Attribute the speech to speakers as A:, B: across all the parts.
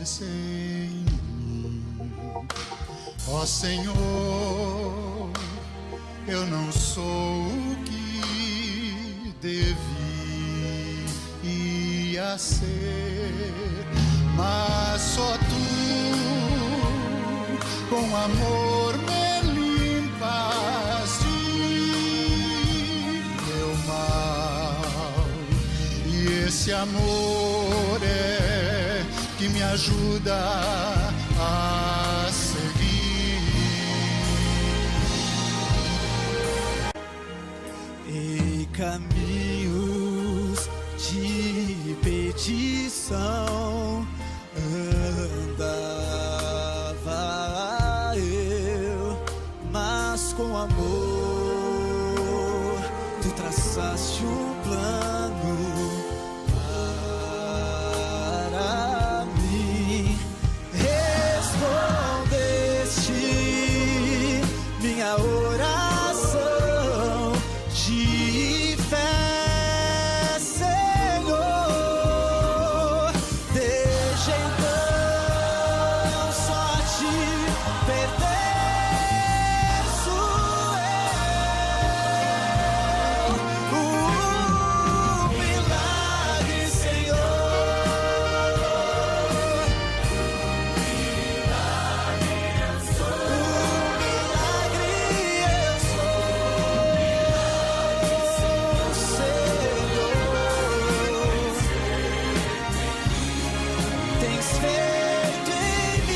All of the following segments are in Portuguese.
A: permanece em mim. Ó Senhor, eu não sou o que devia ser, mas só tu, com amor, me limpas de meu mal. E esse amor é que me ajuda a seguir.
B: Em caminhos de petição andava eu, mas com amor tu traçaste um plano para mim. Respondeste minha oração de fé, Senhor. Desde então só a ti pertenço eu. Milagre, Senhor. Milagre eu sou. Milagre eu sou. Tens feito em mim,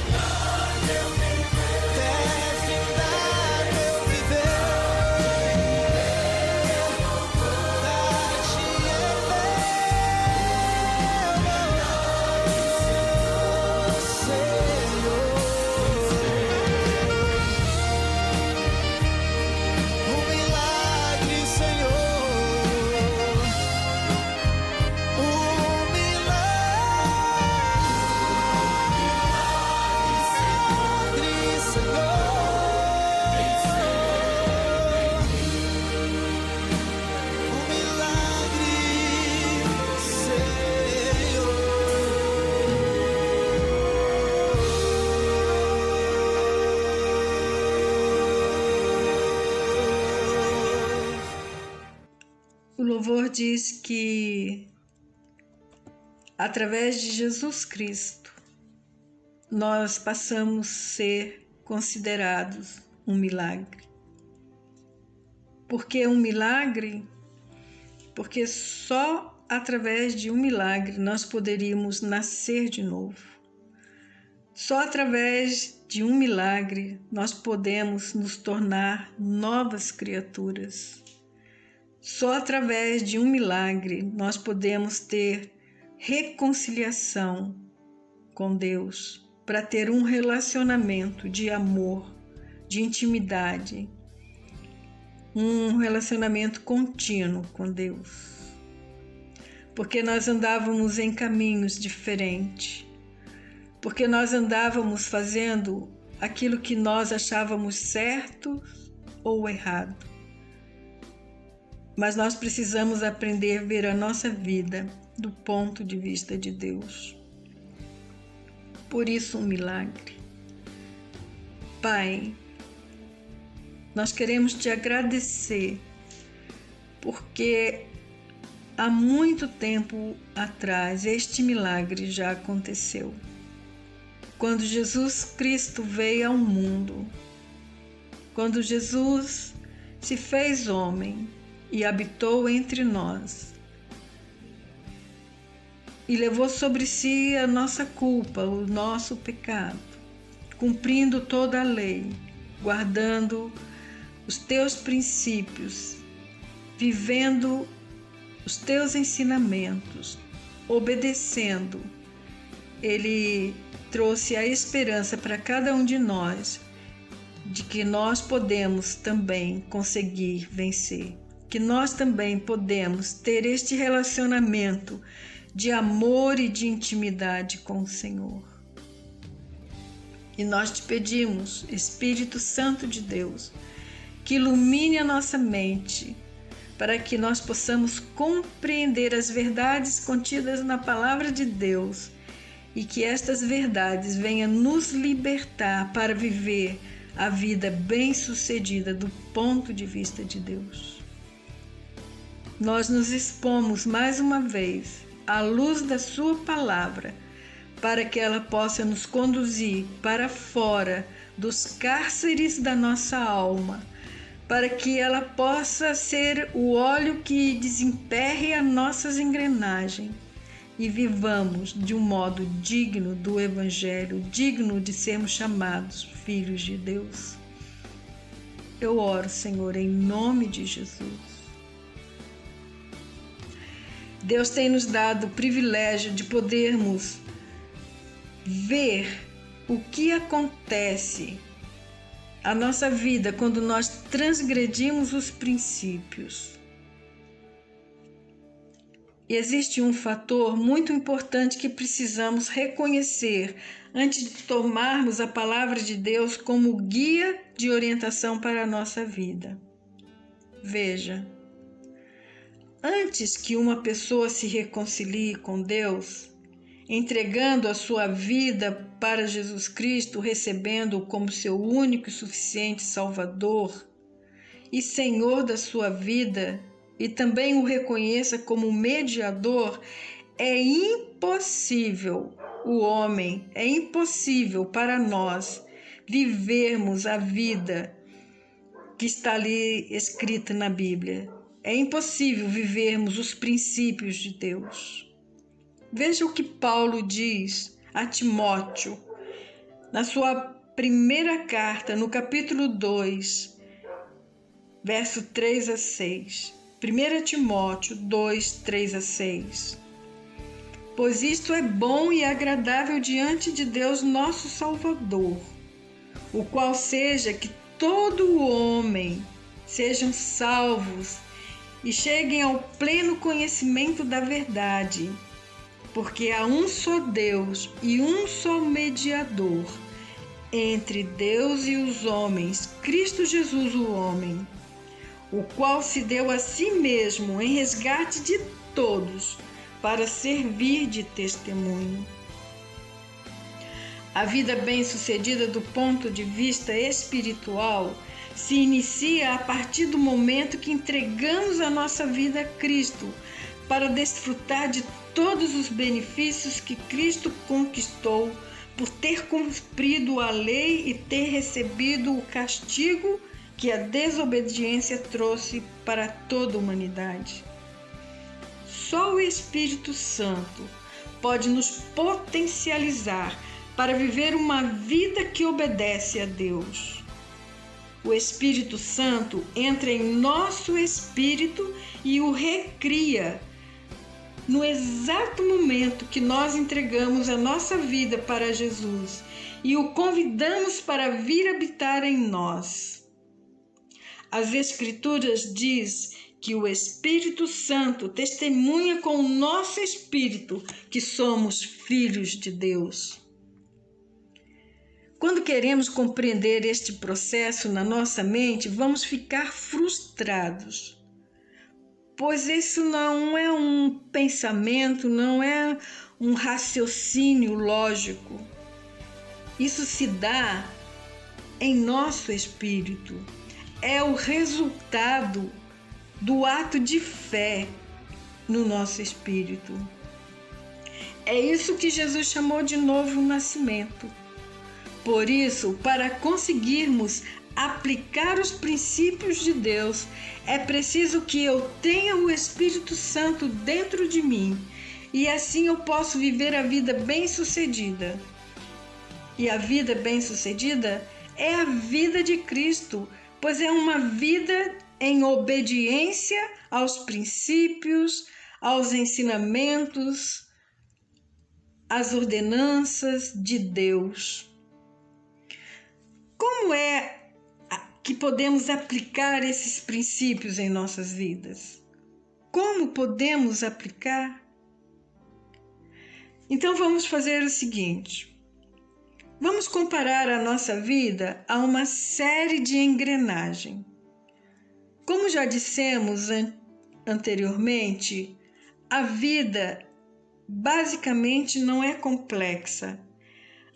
B: até findar meu viver, dar-te Senhor, um milagre, Senhor.
C: O louvor diz que, através de Jesus Cristo, nós passamos a ser considerados um milagre. Por que um milagre? Porque só através de um milagre nós poderíamos nascer de novo. Só através de um milagre nós podemos nos tornar novas criaturas. Só através de um milagre nós podemos ter reconciliação com Deus, para ter um relacionamento de amor, de intimidade, um relacionamento contínuo com Deus. Porque nós andávamos em caminhos diferentes, porque nós andávamos fazendo aquilo que nós achávamos certo ou errado. Mas nós precisamos aprender a ver a nossa vida do ponto de vista de Deus. Por isso, um milagre. Pai, nós queremos te agradecer, porque há muito tempo atrás este milagre já aconteceu. Quando Jesus Cristo veio ao mundo, quando Jesus se fez homem e habitou entre nós, e levou sobre si a nossa culpa, o nosso pecado, cumprindo toda a lei, guardando os teus princípios, vivendo os teus ensinamentos, obedecendo. Ele trouxe a esperança para cada um de nós, de que nós podemos também conseguir vencer, que nós também podemos ter este relacionamento de amor e de intimidade com o Senhor. E nós te pedimos, Espírito Santo de Deus, que ilumine a nossa mente, para que nós possamos compreender as verdades contidas na palavra de Deus e que estas verdades venham nos libertar para viver a vida bem-sucedida do ponto de vista de Deus. Nós nos expomos mais uma vez à luz da sua palavra para que ela possa nos conduzir para fora dos cárceres da nossa alma, para que ela possa ser o óleo que desemperre as nossas engrenagens e vivamos de um modo digno do Evangelho, digno de sermos chamados filhos de Deus. Eu oro, Senhor, em nome de Jesus. Deus tem nos dado o privilégio de podermos ver o que acontece na nossa vida quando nós transgredimos os princípios. E existe um fator muito importante que precisamos reconhecer antes de tomarmos a palavra de Deus como guia de orientação para a nossa vida. Veja, antes que uma pessoa se reconcilie com Deus, entregando a sua vida para Jesus Cristo, recebendo-o como seu único e suficiente Salvador e Senhor da sua vida, e também o reconheça como mediador, é impossível para nós vivermos a vida que está ali escrita na Bíblia. É impossível vivermos os princípios de Deus. Veja o que Paulo diz a Timóteo, na sua primeira carta, no capítulo 2, verso 3 a 6. 1 Timóteo 2, 3 a 6. Pois isto é bom e agradável diante de Deus nosso Salvador, o qual seja que todo homem sejam salvos e cheguem ao pleno conhecimento da verdade, porque há um só Deus e um só mediador entre Deus e os homens, Cristo Jesus o homem, o qual se deu a si mesmo em resgate de todos, para servir de testemunho. A vida bem-sucedida do ponto de vista espiritual se inicia a partir do momento que entregamos a nossa vida a Cristo, para desfrutar de todos os benefícios que Cristo conquistou por ter cumprido a lei e ter recebido o castigo que a desobediência trouxe para toda a humanidade. Só o Espírito Santo pode nos potencializar para viver uma vida que obedece a Deus. O Espírito Santo entra em nosso espírito e o recria no exato momento que nós entregamos a nossa vida para Jesus e o convidamos para vir habitar em nós. As Escrituras diz que o Espírito Santo testemunha com o nosso espírito que somos filhos de Deus. Quando queremos compreender este processo na nossa mente, vamos ficar frustrados, pois isso não é um pensamento, não é um raciocínio lógico. Isso se dá em nosso espírito. É o resultado do ato de fé no nosso espírito. É isso que Jesus chamou de novo nascimento. Por isso, para conseguirmos aplicar os princípios de Deus, é preciso que eu tenha o Espírito Santo dentro de mim, e assim eu posso viver a vida bem-sucedida. E a vida bem-sucedida é a vida de Cristo, pois é uma vida em obediência aos princípios, aos ensinamentos, às ordenanças de Deus. Como é que podemos aplicar esses princípios em nossas vidas? Como podemos aplicar? Então vamos fazer o seguinte. Vamos comparar a nossa vida a uma série de engrenagens. Como já dissemos anteriormente, a vida basicamente não é complexa.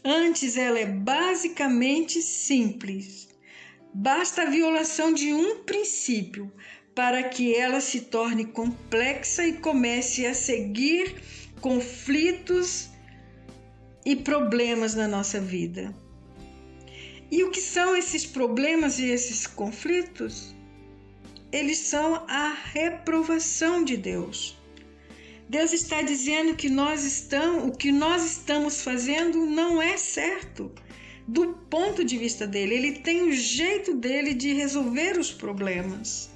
C: Antes, ela é basicamente simples. Basta a violação de um princípio para que ela se torne complexa e comece a seguir conflitos e problemas na nossa vida. E o que são esses problemas e esses conflitos? Eles são a reprovação de Deus. Deus está dizendo que o que nós estamos fazendo não é certo do ponto de vista dele. Ele tem o jeito dele de resolver os problemas.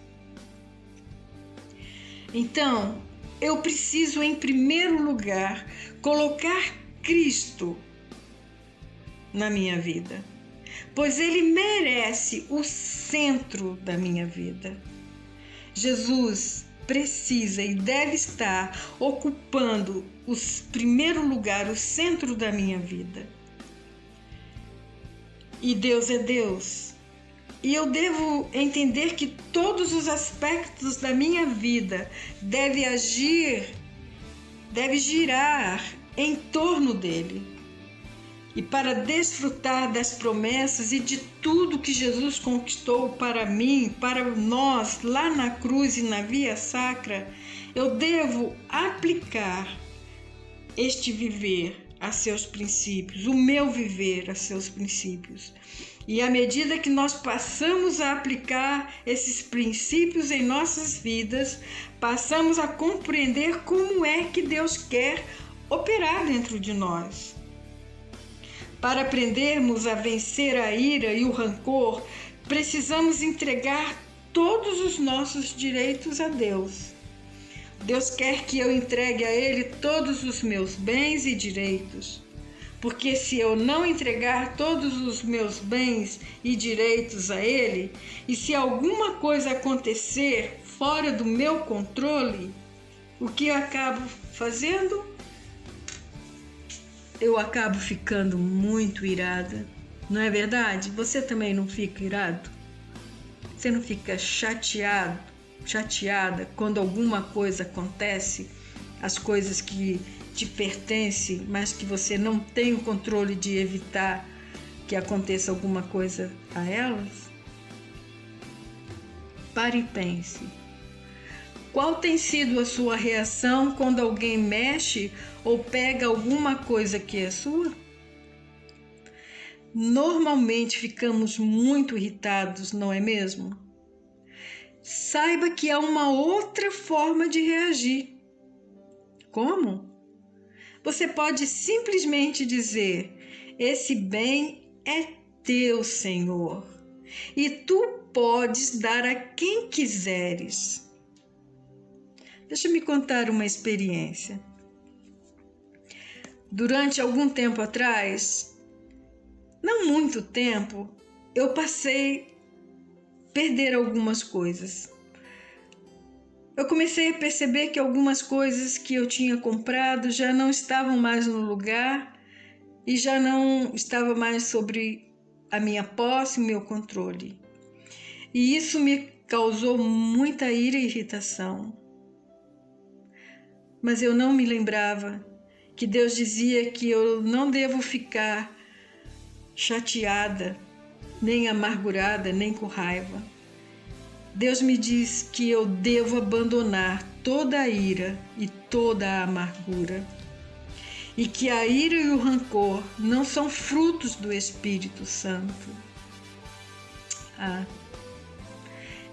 C: Então, eu preciso, em primeiro lugar, colocar Cristo na minha vida, pois ele merece o centro da minha vida. Jesus precisa e deve estar ocupando o primeiro lugar, o centro da minha vida. E Deus é Deus. E eu devo entender que todos os aspectos da minha vida devem girar em torno dele. E para desfrutar das promessas e de tudo que Jesus conquistou para mim, para nós, lá na cruz e na via sacra, eu devo aplicar este viver a seus princípios, o meu viver a seus princípios. E à medida que nós passamos a aplicar esses princípios em nossas vidas, passamos a compreender como é que Deus quer operar dentro de nós. Para aprendermos a vencer a ira e o rancor, precisamos entregar todos os nossos direitos a Deus. Deus quer que eu entregue a Ele todos os meus bens e direitos, porque se eu não entregar todos os meus bens e direitos a Ele, e se alguma coisa acontecer fora do meu controle, o que eu acabo fazendo? Eu acabo ficando muito irada. Não é verdade? Você também não fica irado? Você não fica chateada quando alguma coisa acontece, as coisas que te pertencem, mas que você não tem o controle de evitar que aconteça alguma coisa a elas? Pare e pense. Qual tem sido a sua reação quando alguém mexe ou pega alguma coisa que é sua? Normalmente ficamos muito irritados, não é mesmo? Saiba que há uma outra forma de reagir. Como? Você pode simplesmente dizer: esse bem é teu, Senhor, e tu podes dar a quem quiseres. Deixa eu me contar uma experiência. Durante algum tempo atrás, não muito tempo, eu passei a perder algumas coisas. Eu comecei a perceber que algumas coisas que eu tinha comprado já não estavam mais no lugar e já não estava mais sobre a minha posse, o meu controle. E isso me causou muita ira e irritação. Mas eu não me lembrava que Deus dizia que eu não devo ficar chateada, nem amargurada, nem com raiva. Deus me diz que eu devo abandonar toda a ira e toda a amargura, e que a ira e o rancor não são frutos do Espírito Santo.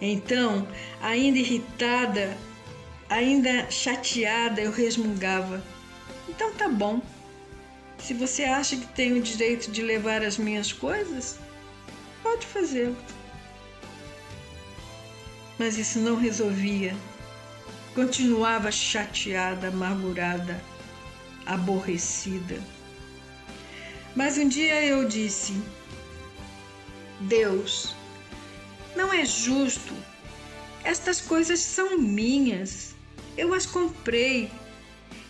C: Então, ainda irritada, ainda chateada, eu resmungava: então tá bom, se você acha que tem o direito de levar as minhas coisas, pode fazê-lo. Mas isso não resolvia. Continuava chateada, amargurada, aborrecida. Mas um dia eu disse: Deus, não é justo. Estas coisas são minhas. Eu as comprei.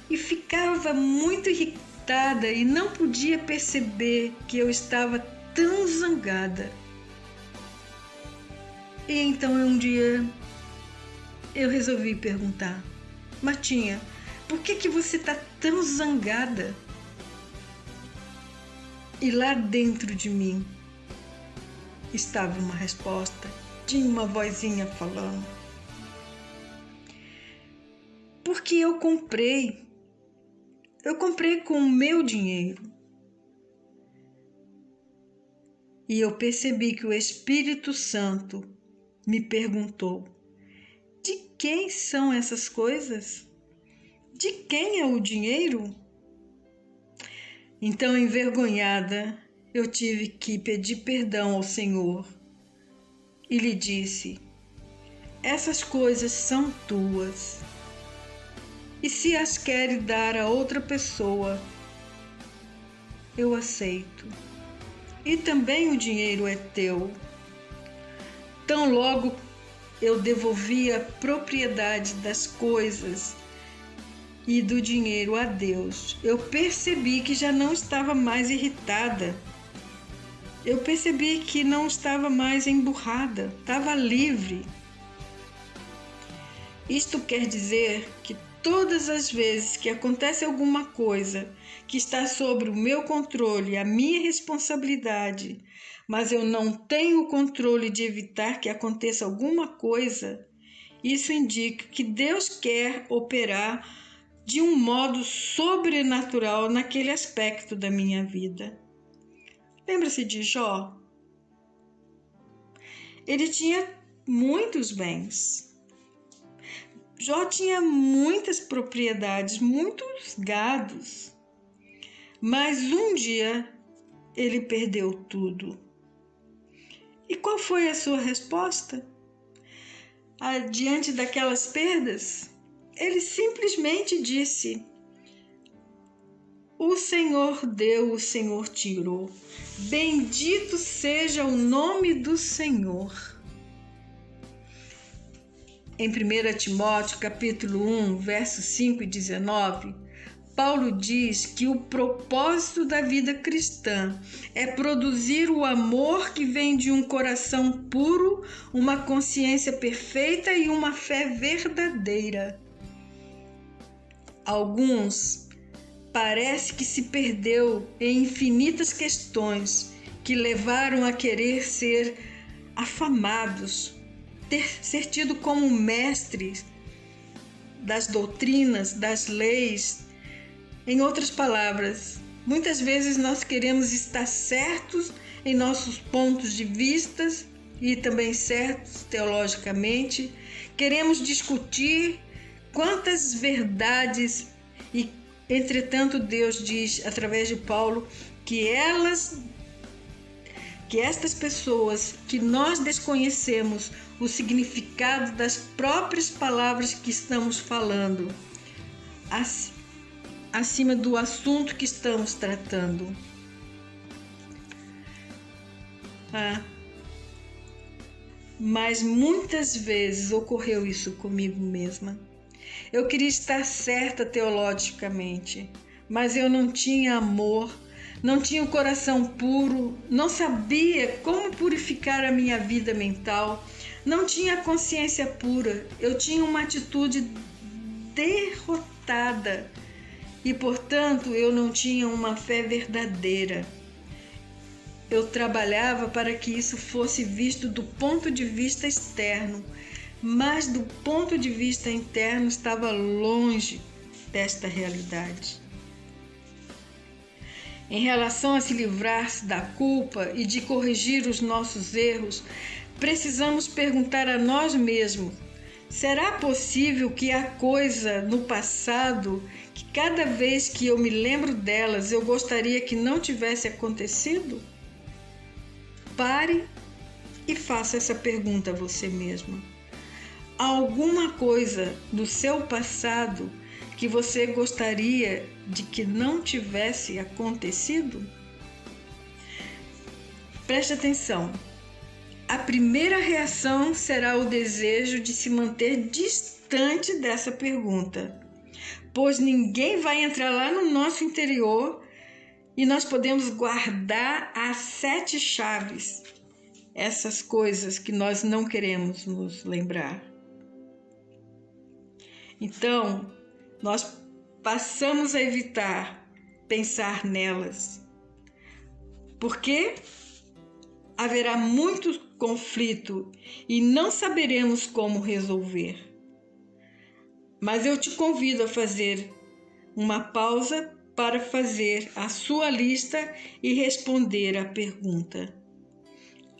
C: E ficava muito irritada e não podia perceber que eu estava tão zangada. E então um dia eu resolvi perguntar: Martinha, por que você está tão zangada? E lá dentro de mim estava uma resposta, tinha uma vozinha falando: porque eu comprei com o meu dinheiro. E eu percebi que o Espírito Santo me perguntou: de quem são essas coisas? De quem é o dinheiro? Então, envergonhada, eu tive que pedir perdão ao Senhor e lhe disse: essas coisas são tuas. E se as queres dar a outra pessoa, eu aceito. E também o dinheiro é teu. Tão logo eu devolvi a propriedade das coisas e do dinheiro a Deus, eu percebi que já não estava mais irritada. Eu percebi que não estava mais emburrada, estava livre. Isto quer dizer que todas as vezes que acontece alguma coisa que está sob o meu controle, a minha responsabilidade, mas eu não tenho o controle de evitar que aconteça alguma coisa, isso indica que Deus quer operar de um modo sobrenatural naquele aspecto da minha vida. Lembra-se de Jó? Ele tinha muitos bens. Jó tinha muitas propriedades, muitos gados. Mas um dia ele perdeu tudo. E qual foi a sua resposta? Diante daquelas perdas, ele simplesmente disse: o Senhor deu, o Senhor tirou. Bendito seja o nome do Senhor. Em 1 Timóteo, capítulo 1, versos 5 e 19, Paulo diz que o propósito da vida cristã é produzir o amor que vem de um coração puro, uma consciência perfeita e uma fé verdadeira. Alguns parece que se perdeu em infinitas questões que levaram a querer ser afamados, ser tido como mestres das doutrinas, das leis. Em outras palavras, muitas vezes nós queremos estar certos em nossos pontos de vista e também certos teologicamente. Queremos discutir quantas verdades e, entretanto, Deus diz através de Paulo que estas pessoas que nós desconhecemos o significado das próprias palavras que estamos falando, acima do assunto que estamos tratando. Mas muitas vezes ocorreu isso comigo mesma. Eu queria estar certa teologicamente, mas eu não tinha amor, não tinha o coração puro, não sabia como purificar a minha vida mental, não tinha consciência pura, eu tinha uma atitude derrotada e, portanto, eu não tinha uma fé verdadeira. Eu trabalhava para que isso fosse visto do ponto de vista externo, mas do ponto de vista interno estava longe desta realidade. Em relação a se livrar da culpa e de corrigir os nossos erros, precisamos perguntar a nós mesmos: será possível que há coisa no passado que cada vez que eu me lembro delas eu gostaria que não tivesse acontecido? Pare e faça essa pergunta a você mesma. Há alguma coisa do seu passado que você gostaria de que não tivesse acontecido? Preste atenção. A primeira reação será o desejo de se manter distante dessa pergunta, pois ninguém vai entrar lá no nosso interior e nós podemos guardar as 7 chaves essas coisas que nós não queremos nos lembrar. Então, nós passamos a evitar pensar nelas, porque haverá muito conflito e não saberemos como resolver. Mas eu te convido a fazer uma pausa para fazer a sua lista e responder a pergunta: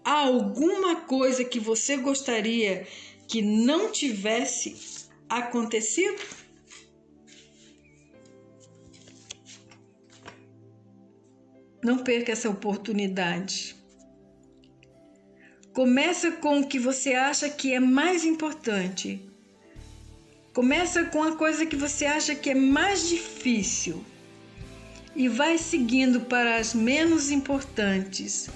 C: há alguma coisa que você gostaria que não tivesse acontecido? Não perca essa oportunidade. Começa com o que você acha que é mais importante. Começa com a coisa que você acha que é mais difícil e vai seguindo para as menos importantes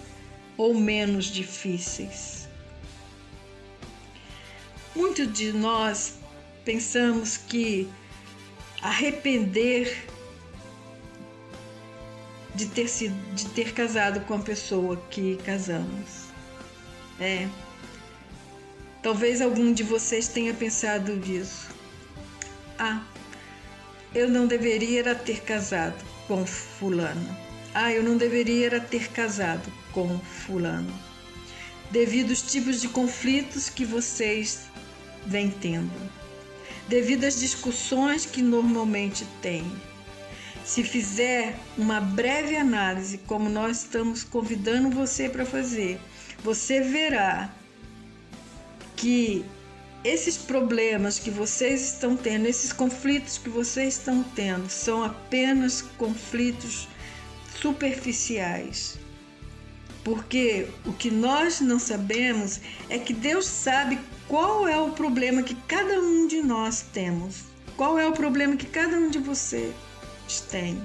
C: ou menos difíceis. Muitos de nós pensamos que arrepender de ter casado com a pessoa que casamos. Talvez algum de vocês tenha pensado nisso. Eu não deveria ter casado com fulano. Eu não deveria ter casado com fulano. Devido aos tipos de conflitos que vocês vêm tendo. Devido às discussões que normalmente têm. Se fizer uma breve análise, como nós estamos convidando você para fazer, você verá que esses problemas que vocês estão tendo, esses conflitos que vocês estão tendo, são apenas conflitos superficiais. Porque o que nós não sabemos é que Deus sabe qual é o problema que cada um de nós temos. Qual é o problema que cada um de vocês tem.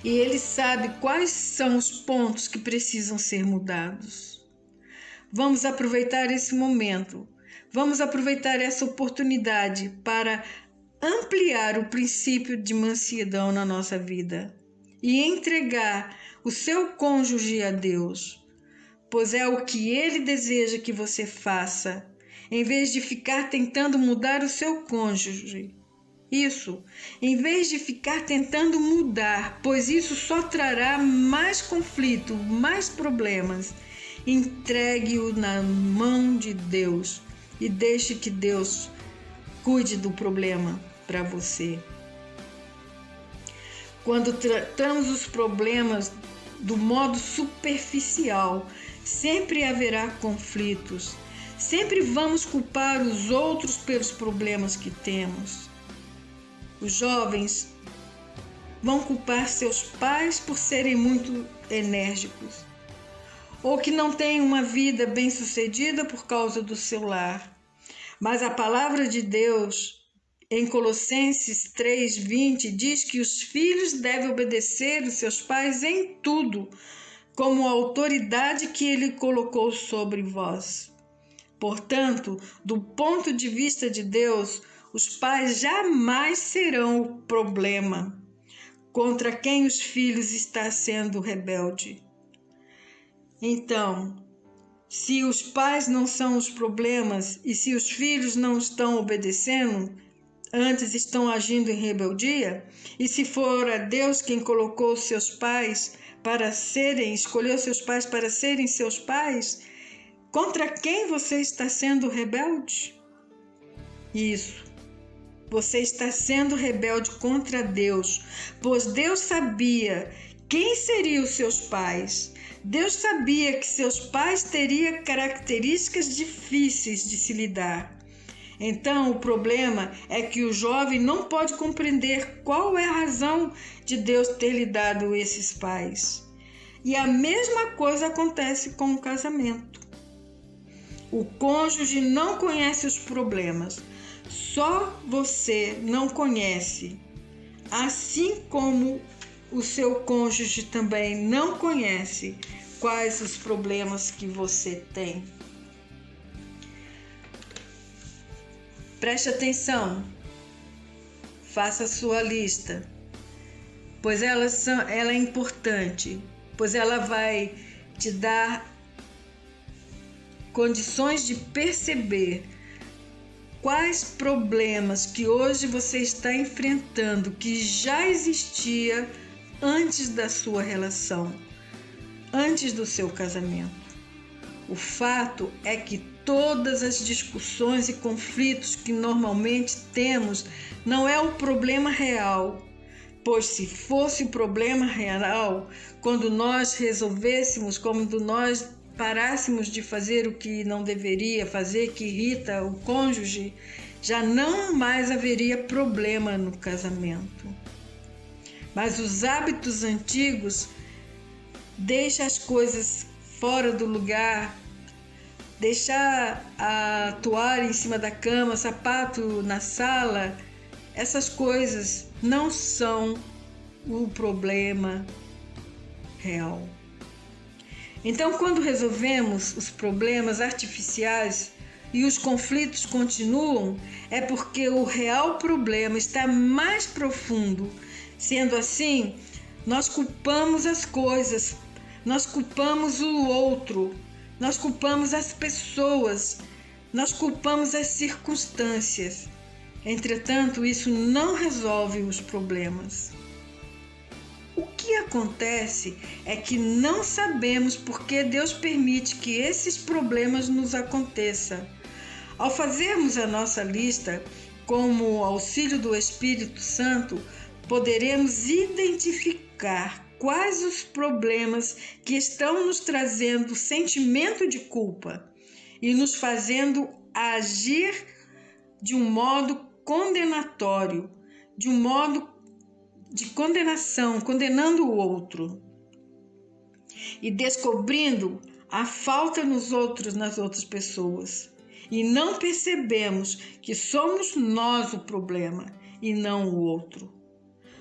C: E Ele sabe quais são os pontos que precisam ser mudados. Vamos aproveitar esse momento. Vamos aproveitar essa oportunidade para ampliar o princípio de mansidão na nossa vida e entregar o seu cônjuge a Deus, pois é o que Ele deseja que você faça, em vez de ficar tentando mudar o seu cônjuge. Isso, em vez de ficar tentando mudar, pois isso só trará mais conflito, mais problemas. Entregue-o na mão de Deus e deixe que Deus cuide do problema para você. Quando tratamos os problemas do modo superficial, sempre haverá conflitos. Sempre vamos culpar os outros pelos problemas que temos. Os jovens vão culpar seus pais por serem muito enérgicos, ou que não têm uma vida bem-sucedida por causa do seu lar. Mas a palavra de Deus, em Colossenses 3:20, diz que os filhos devem obedecer os seus pais em tudo, como a autoridade que Ele colocou sobre vós. Portanto, do ponto de vista de Deus, os pais jamais serão o problema contra quem os filhos estão sendo rebelde. Então, se os pais não são os problemas e se os filhos não estão obedecendo, antes estão agindo em rebeldia, e se for a Deus quem colocou seus pais para serem, escolheu seus pais para serem seus pais, contra quem você está sendo rebelde? Isso. Você está sendo rebelde contra Deus, pois Deus sabia quem seriam os seus pais. Deus sabia que seus pais teriam características difíceis de se lidar. Então, o problema é que o jovem não pode compreender qual é a razão de Deus ter lhe dado esses pais. E a mesma coisa acontece com o casamento. O cônjuge não conhece os problemas. Só você não conhece, assim como o seu cônjuge também não conhece quais os problemas que você tem. Preste atenção, faça a sua lista, pois ela é importante, pois ela vai te dar condições de perceber quais problemas que hoje você está enfrentando que já existia antes da sua relação, antes do seu casamento. O fato é que todas as discussões e conflitos que normalmente temos não é o problema real, pois se fosse o problema real, quando nós resolvêssemos, quando nós parássemos de fazer o que não deveria fazer, que irrita o cônjuge, já não mais haveria problema no casamento. Mas os hábitos antigos deixam as coisas fora do lugar, deixar a toalha em cima da cama, sapato na sala, essas coisas não são o problema real. Então, quando resolvemos os problemas artificiais e os conflitos continuam, é porque o real problema está mais profundo. Sendo assim, nós culpamos as coisas, nós culpamos o outro, nós culpamos as pessoas, nós culpamos as circunstâncias. Entretanto, isso não resolve os problemas. O que acontece é que não sabemos por que Deus permite que esses problemas nos aconteçam. Ao fazermos a nossa lista, com o auxílio do Espírito Santo, poderemos identificar quais os problemas que estão nos trazendo sentimento de culpa e nos fazendo agir de um modo condenatório, de um modo de condenação, condenando o outro e descobrindo a falta nos outros, nas outras pessoas. E não percebemos que somos nós o problema e não o outro.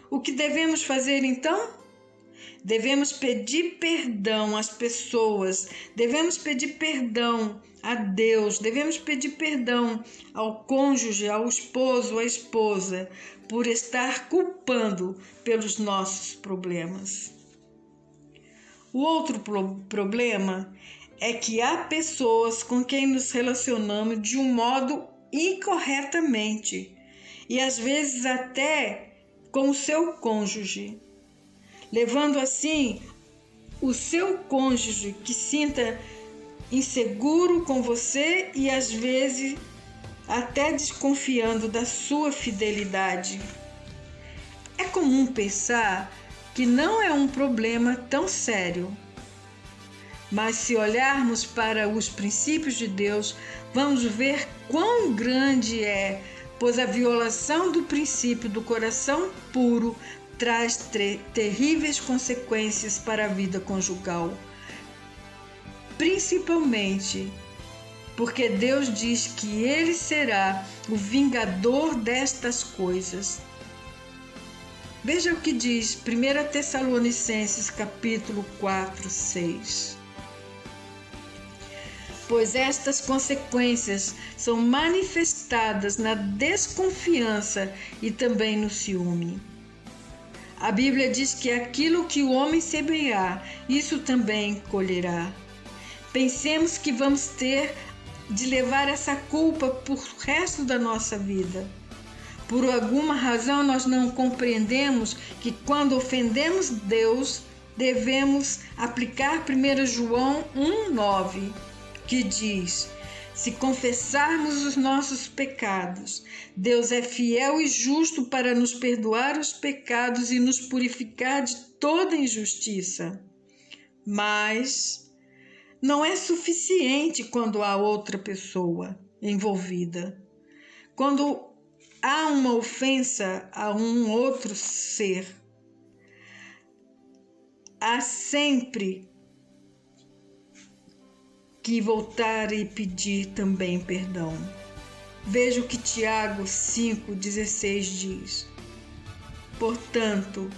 C: O que devemos fazer então? Devemos pedir perdão às pessoas, devemos pedir perdão a Deus, devemos pedir perdão ao cônjuge, ao esposo, à esposa, por estar culpando pelos nossos problemas. O outro problema é que há pessoas com quem nos relacionamos de um modo incorretamente e às vezes até com o seu cônjuge, levando assim o seu cônjuge que sinta inseguro com você e às vezes até desconfiando da sua fidelidade. É comum pensar que não é um problema tão sério, mas se olharmos para os princípios de Deus, vamos ver quão grande é, pois a violação do princípio do coração puro traz terríveis consequências para a vida conjugal, principalmente porque Deus diz que Ele será o vingador destas coisas. Veja o que diz 1 Tessalonicenses capítulo 4, 6. Pois estas consequências são manifestadas na desconfiança e também no ciúme. A Bíblia diz que aquilo que o homem semear, isso também colherá. Pensemos que vamos ter de levar essa culpa por resto da nossa vida. Por alguma razão nós não compreendemos que quando ofendemos Deus, devemos aplicar 1 João 1,9, que diz: se confessarmos os nossos pecados, Deus é fiel e justo para nos perdoar os pecados e nos purificar de toda injustiça. Mas não é suficiente quando há outra pessoa envolvida. Quando há uma ofensa a um outro ser, há sempre que voltar e pedir também perdão. Veja o que Tiago 5,16 diz. Portanto,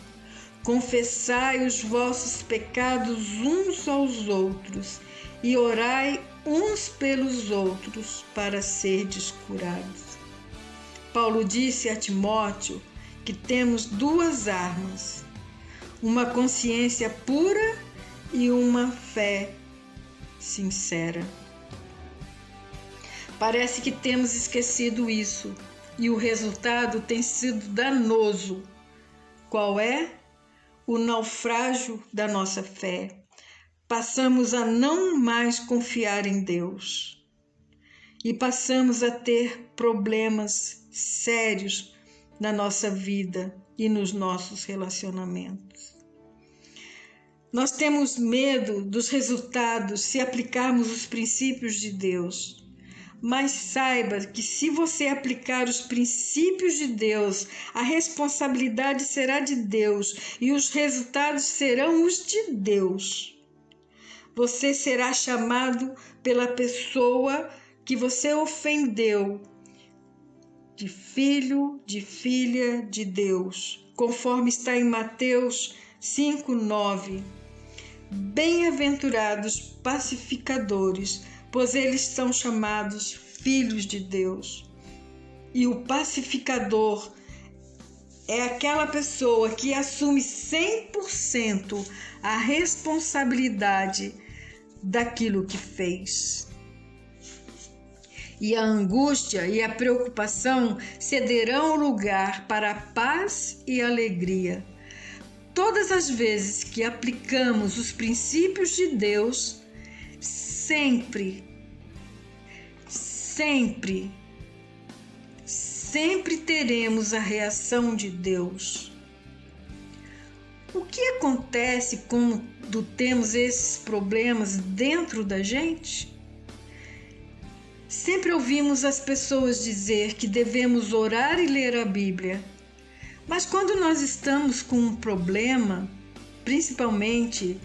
C: confessai os vossos pecados uns aos outros e orai uns pelos outros para serdes curados. Paulo disse a Timóteo que temos duas armas, uma consciência pura e uma fé sincera. Parece que temos esquecido isso e o resultado tem sido danoso. Qual é? O naufrágio da nossa fé. Passamos a não mais confiar em Deus e passamos a ter problemas sérios na nossa vida e nos nossos relacionamentos. Nós temos medo dos resultados se aplicarmos os princípios de Deus. Mas saiba que se você aplicar os princípios de Deus, a responsabilidade será de Deus e os resultados serão os de Deus. Você será chamado pela pessoa que você ofendeu de filho, de filha de Deus, conforme está em Mateus 5:9. Bem-aventurados pacificadores, pois eles são chamados filhos de Deus. E o pacificador é aquela pessoa que assume 100% a responsabilidade daquilo que fez. E a angústia e a preocupação cederão lugar para a paz e alegria. Todas as vezes que aplicamos os princípios de Deus, sempre teremos a reação de Deus. O que acontece quando temos esses problemas dentro da gente? Sempre ouvimos as pessoas dizer que devemos orar e ler a Bíblia, mas quando nós estamos com um problema, principalmente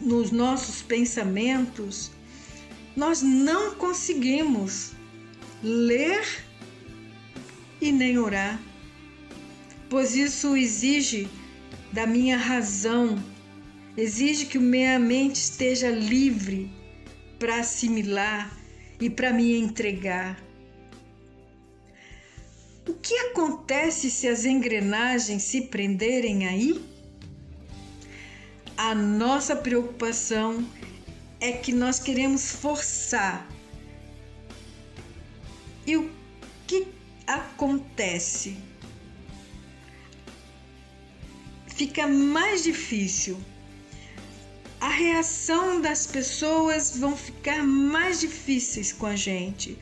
C: nos nossos pensamentos, nós não conseguimos ler e nem orar, pois isso exige da minha razão, exige que minha mente esteja livre para assimilar e para me entregar. O que acontece se as engrenagens se prenderem aí? A nossa preocupação é que nós queremos forçar. E o que acontece? Fica mais difícil. A reação das pessoas vão ficar mais difíceis com a gente.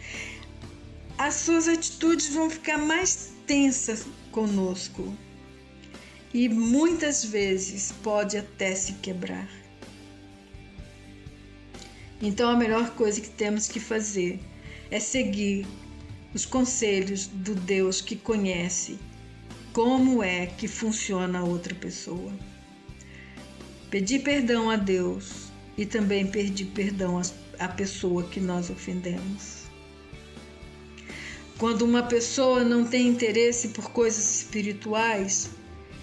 C: As suas atitudes vão ficar mais tensas conosco. E muitas vezes pode até se quebrar. Então a melhor coisa que temos que fazer é seguir os conselhos do Deus que conhece como é que funciona a outra pessoa. Pedir perdão a Deus e também pedir perdão à pessoa que nós ofendemos. Quando uma pessoa não tem interesse por coisas espirituais,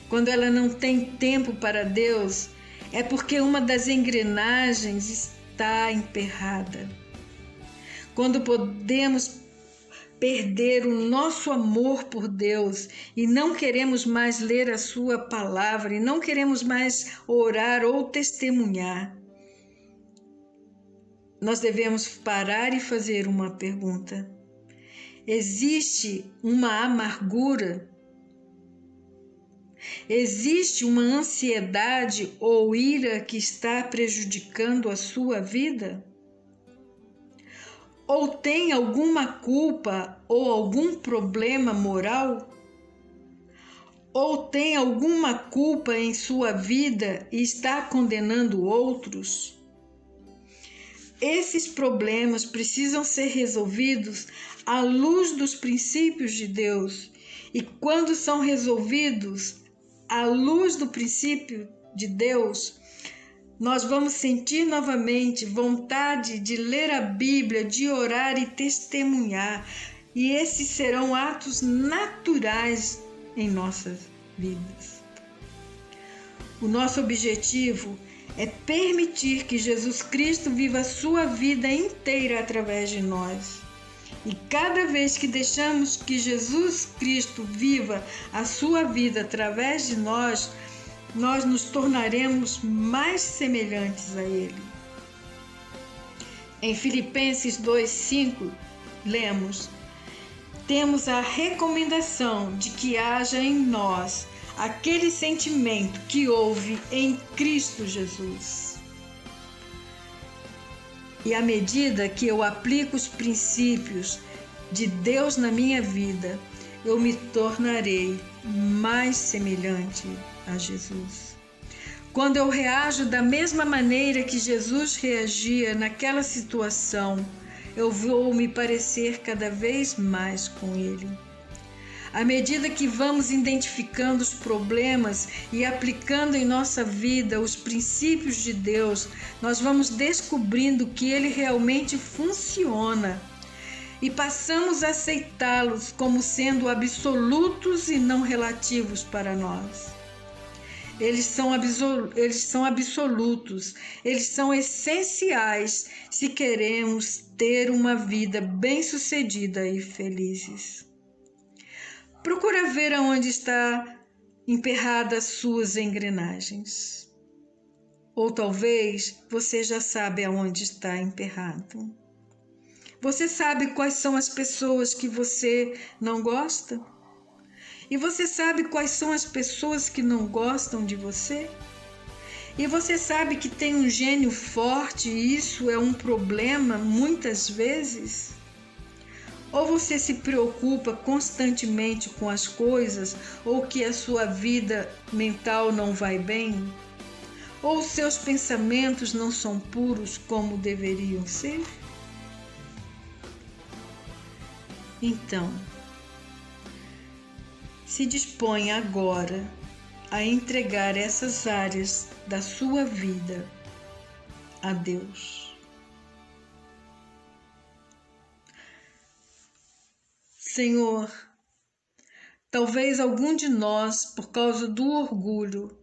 C: quando ela não tem tempo para Deus, é porque uma das engrenagens está emperrada. Quando podemos perder o nosso amor por Deus e não queremos mais ler a sua palavra e não queremos mais orar ou testemunhar, nós devemos parar e fazer uma pergunta. Existe uma amargura? Existe uma ansiedade ou ira que está prejudicando a sua vida? Ou tem alguma culpa ou algum problema moral? Ou tem alguma culpa em sua vida e está condenando outros? Esses problemas precisam ser resolvidos à luz dos princípios de Deus. E quando são resolvidos à luz do princípio de Deus, nós vamos sentir novamente vontade de ler a Bíblia, de orar e testemunhar. E esses serão atos naturais em nossas vidas. O nosso objetivo é permitir que Jesus Cristo viva a sua vida inteira através de nós. E cada vez que deixamos que Jesus Cristo viva a sua vida através de nós, nós nos tornaremos mais semelhantes a Ele. Em Filipenses 2:5 lemos, temos a recomendação de que haja em nós aquele sentimento que houve em Cristo Jesus. E à medida que eu aplico os princípios de Deus na minha vida, eu me tornarei mais semelhante a Jesus. Quando eu reajo da mesma maneira que Jesus reagia naquela situação, eu vou me parecer cada vez mais com Ele. À medida que vamos identificando os problemas e aplicando em nossa vida os princípios de Deus, nós vamos descobrindo que Ele realmente funciona e passamos a aceitá-los como sendo absolutos e não relativos para nós. Eles são absolutos, eles são essenciais se queremos ter uma vida bem-sucedida e felizes. Procura ver aonde está emperradas suas engrenagens. Ou talvez você já sabe aonde está emperrado. Você sabe quais são as pessoas que você não gosta? E você sabe quais são as pessoas que não gostam de você? E você sabe que tem um gênio forte e isso é um problema muitas vezes? Ou você se preocupa constantemente com as coisas, ou que a sua vida mental não vai bem? Ou os seus pensamentos não são puros como deveriam ser? Então, se dispõe agora a entregar essas áreas da sua vida a Deus. Senhor, talvez algum de nós, por causa do orgulho,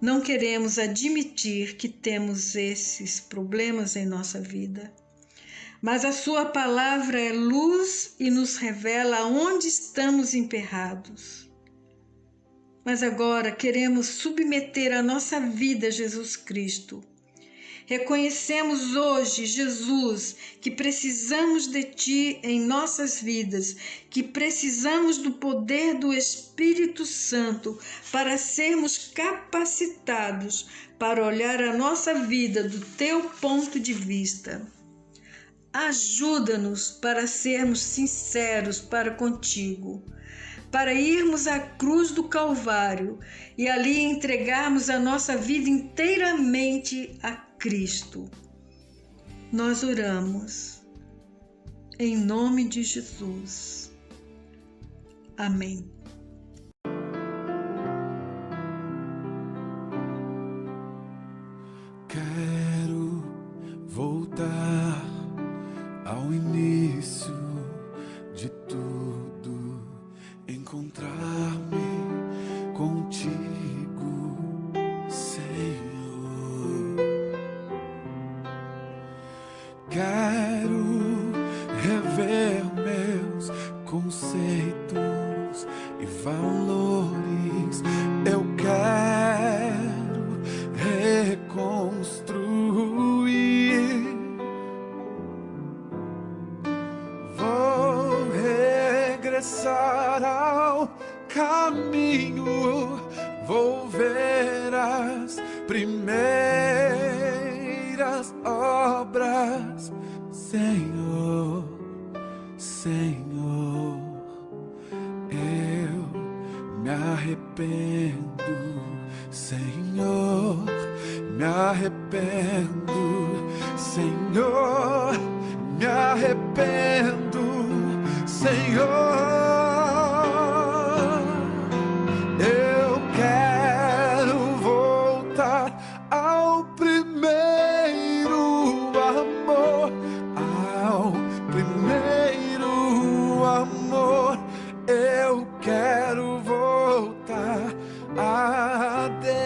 C: não queremos admitir que temos esses problemas em nossa vida. Mas a sua palavra é luz e nos revela onde estamos emperrados. Mas agora queremos submeter a nossa vida a Jesus Cristo. Reconhecemos hoje, Jesus, que precisamos de Ti em nossas vidas, que precisamos do poder do Espírito Santo para sermos capacitados para olhar a nossa vida do Teu ponto de vista. Ajuda-nos para sermos sinceros para contigo, para irmos à cruz do Calvário e ali entregarmos a nossa vida inteiramente a Cristo. Nós oramos em nome de Jesus. Amém.
B: Quero voltar ao início de tudo, encontrar-me contigo, Senhor. Quero rever meus conceitos e valores. Eu quero reconstruir. Vou regressar ao caminho, vou ver as primeiras obras, Senhor, Senhor. Eu me arrependo, Senhor, me arrependo, Senhor, me arrependo, Senhor. Eu quero voltar ao primeiro amor, ao primeiro amor. Eu quero voltar a Deus.